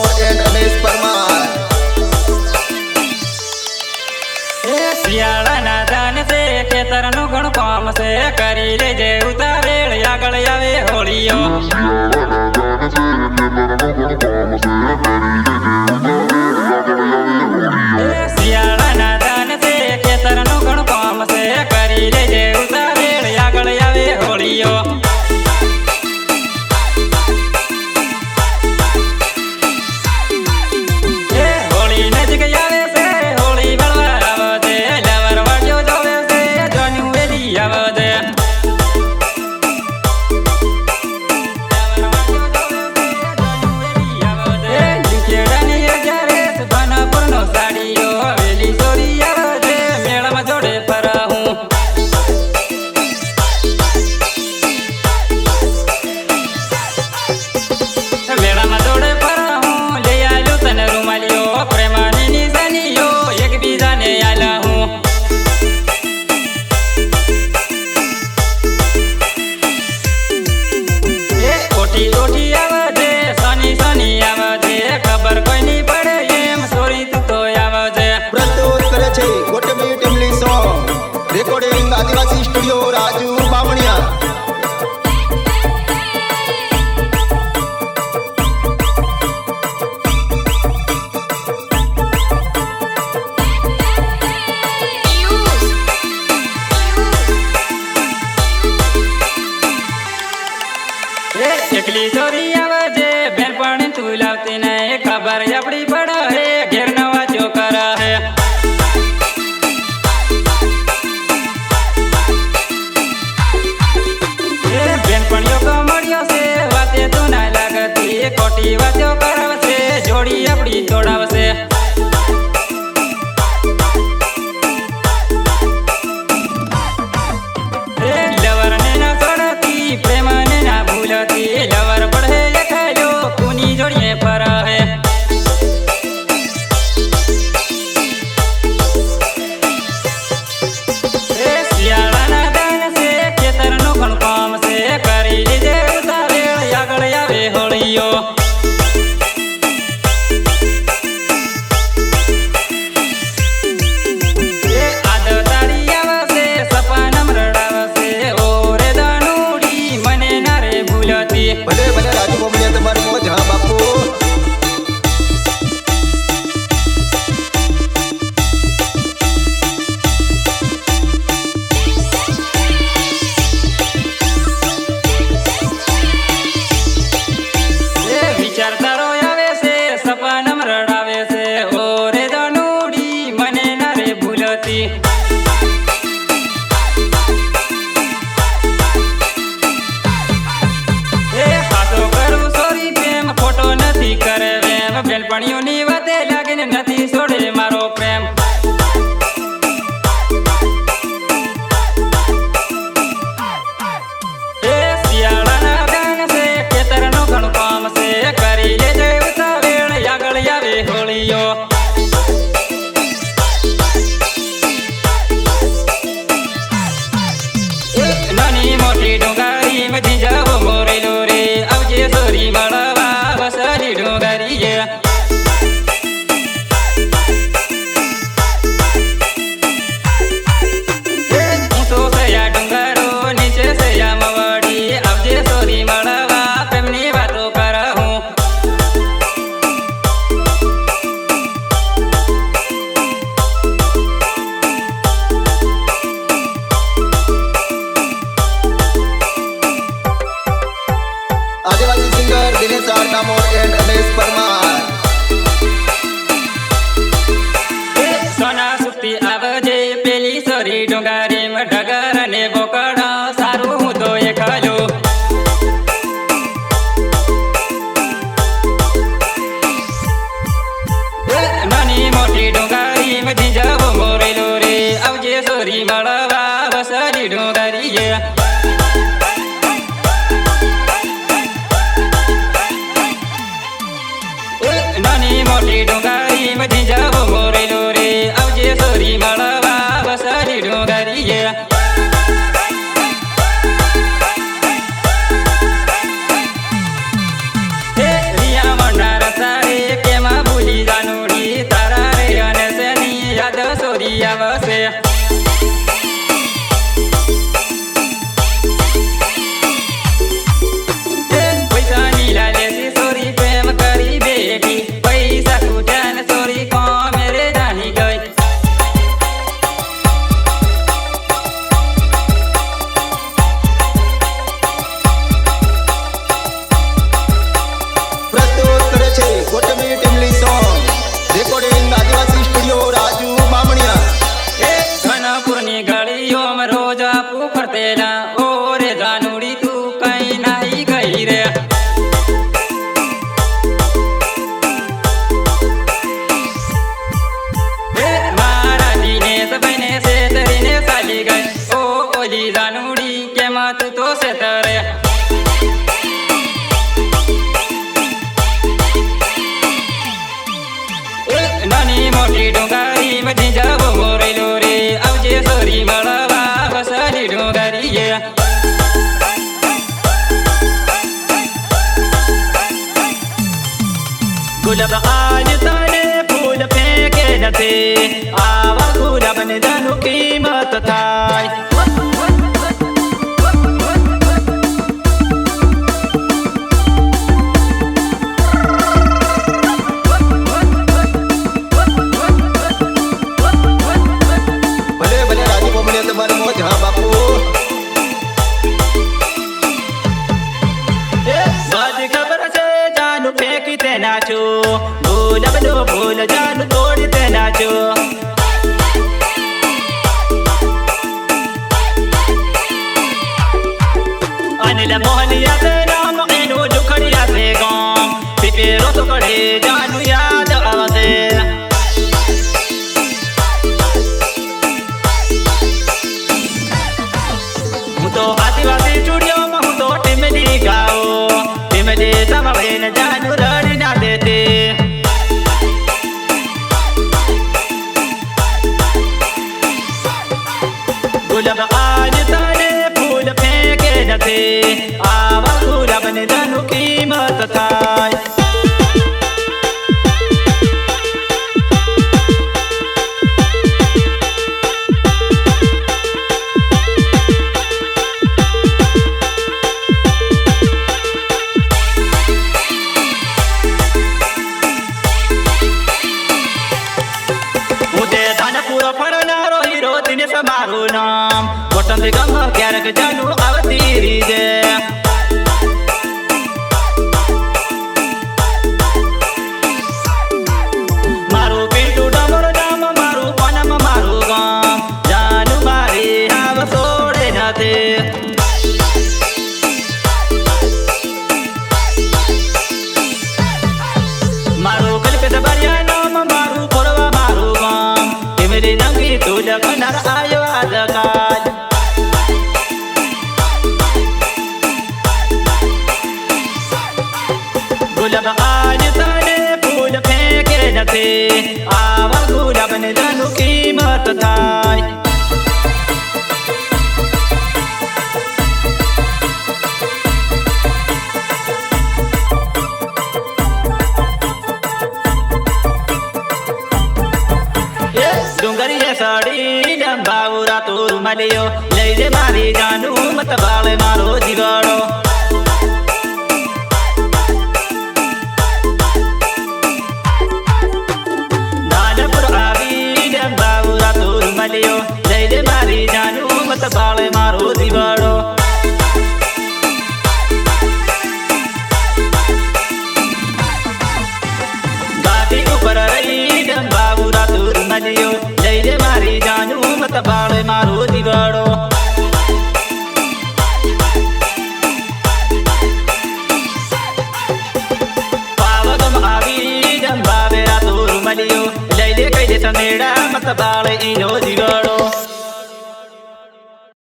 Damor and Ramesh Parmar. શિયાળાના ધાન છે ખેતરનું ઘણું કામ છે કરી લેજે ઉતાવેળ આગળ આવે હોળીઓ. શિયાળાના ધાન છે ખેતરનું ઘણું કામ છે કરી લેજે ઉતાવેળ આગળ આવે હોળીઓ. હોળી નજીક આવે છે હોળી બળવા આવે છે લવર વાળ્યો જોવે છે જોન્યું વેલી આવે છે. ખેડાની જ્યારે સુભાનપુરનો સાડીઓ વેલી સોરી આવે છે મેળામાં જોડે ફરાવું. મેળામાં જોડે ફરાવું લઈ આલ્યું તને રૂમાલીઓ પ્રેમાની નિશાનીઓ એકબીજાને આલા હું. ઓટી ઓટી આવે છે સની સની આવે છે ખબર કોઈ નહીં પડે એમ સોરી તું તો આવે છે. પ્રસ્તુત કરે છે ગોટબી ટીમલી સોંગ. રેકોર્ડિંગ આદિવાસી સ્ટુડિયો રાજુ બામણિયા. એકલી ચોરી આવે છે બેનપણી તું લાવતી નહીં ખબર આપડી પડે હે ઘેર નવા ચો કરે હે. બેનપણીઓ કમળ્યો છે વાતે તું ના લાગતી ખોટી વાતો કરાવશે જોડી આપડી તોડાવશે. લવરને ના છોડતી પ્રેમને ના ભૂલતી લવર પડે લખાયો કોની જોડીએ ફરાહે. શિયાળાના દાન છે ખેતરનું ઘણું કામ છે કરી લીધે ઉતાવેળ આગળ આવે હોળીઓ. ભલે ભલે રાજુ બામણિયા તમારી મોજ હા બાપુ. વિચારતારો આવે છે સપનમ રડાવે છે ઓ રે દાનુડી મને ના રે ભૂલતી. ખોટો નથી કરે વેમ બેનપણીઓની વાતે લાગીને નથી છોડે મારો પ્રેમ. શિયાળાના ગાન છે ખેતરનું ઘણું કામ છે કરી લેજે ઉતાવેળ આગળ આવે હોળીઓ. નાની મોટી ડુંગારી મજી જાવ મોરેલો રે આવજે સોરી મળવા વસાડી ડુંગારીએ. ઊંચો સયા ડુંગારો નીચે સયા મવાડી આવજે સોરી મળવા પ્રેમની વાતો કરાવું. Adivasi singer Dinesh R Damor and Ramesh Parmar. સોના સુખતી આવજે પેલી સોરી ડુંગારી ઢગર અને બોકડા સારું હું તો એ ખાલું. નાની મોટી ડુંગારી મજી જાવ મોરેલો રે આવજે સોરી મળવા વસાડી ડુંગારીએ. નાની મોટી ડુંગારી મજી જાવ મોરેલો રે આવજે સોરી મળવા વસાડી ડુંગારીએ. રિયા મંડાર સારે બી ટીમલી સોંગ રેકોર્ડિંગ આદિવાસી સ્ટુડિયો રાજુ બામણિયા. ધનપુરની ગળીઓમાં રોજ આપું ફરતેલા ઓ રે જાનુડી તું કઈ નાઈ ગઈ રે. મારા દિનેશ ભાઈને છેતરીને ચાલી ગઈ ઓ ઓલી જાનુડી કેમાં તું તો છેતરે. નાની મોટી ડુંગારી બધી જાવો મોરેલો રે આવજે સોરી મળવા વસારી ડુંગારીએ. ગુલાબ આજ તને ફૂલ ફેંકે નથી આવા ગુલાબને જાનું કિંમત થાય. ભલે ભલે રાજુ બામણિયા તમારી મોજ. હા બાપુ બધી ખબર છે જાનું ફેંકી તે નાચો ગુલાબનો ફૂલ જાનું તોડી તે નાચો. અનિલ મોહનિયા તે નામ એનું દુખડિયા તે ગામ પીપેરો તો કડે જાનું યાદ આવશે. હું તો આદિવાસી સ્ટુડિયોમાં હું તો ટીમલી ગાઓ ટીમલી સાંભળીને જાનું રડી ના દેતી. ગુલાબ આજ તને ફૂલ ફેંકે નથી આવા ગુલાબને જાનું કિંમત થાય. હું તે ધાનપુર ફરનારો હીરો દિનેશ મારું નામ વતન ગમ ક્યારેક જાનું આવતી રીજે. મારું પીટું ડમર નામ મારું પનમ મારું ગામ જાનું મારી હાવ છોડે નથી. મારું કલકત બરિયા નામ મારું ફરવા મારું ગામ ટીમલી નંગી તું લખનાર આયો આજકાલ. ગુલાબ આજ તને ફૂલ ફેંકે નથી આવા ગુલાબને જાનું કિંમત થાય. ડુંગરીએ સડી લંબાવરા તું રૂમાલીઓ લઈ લે મારી જાનું મત બાળે મારો જીવાડો. ધાનપુર આવી લંબાવરા તું રૂમાલીઓ લઈ લે મારી જાનું મત બાળે મારો જીવાડો. ગાદી ઉપર રહી લંબાવરા તું રૂમાલીઓ લઈ લે મારી જાનું મત બાળે મારો જીવાડો. પાવગમ આવી લંબાવેરા તું રૂમાલીઓ લઈ લે કઈ દે સંદેડા મત બાળે ઈનો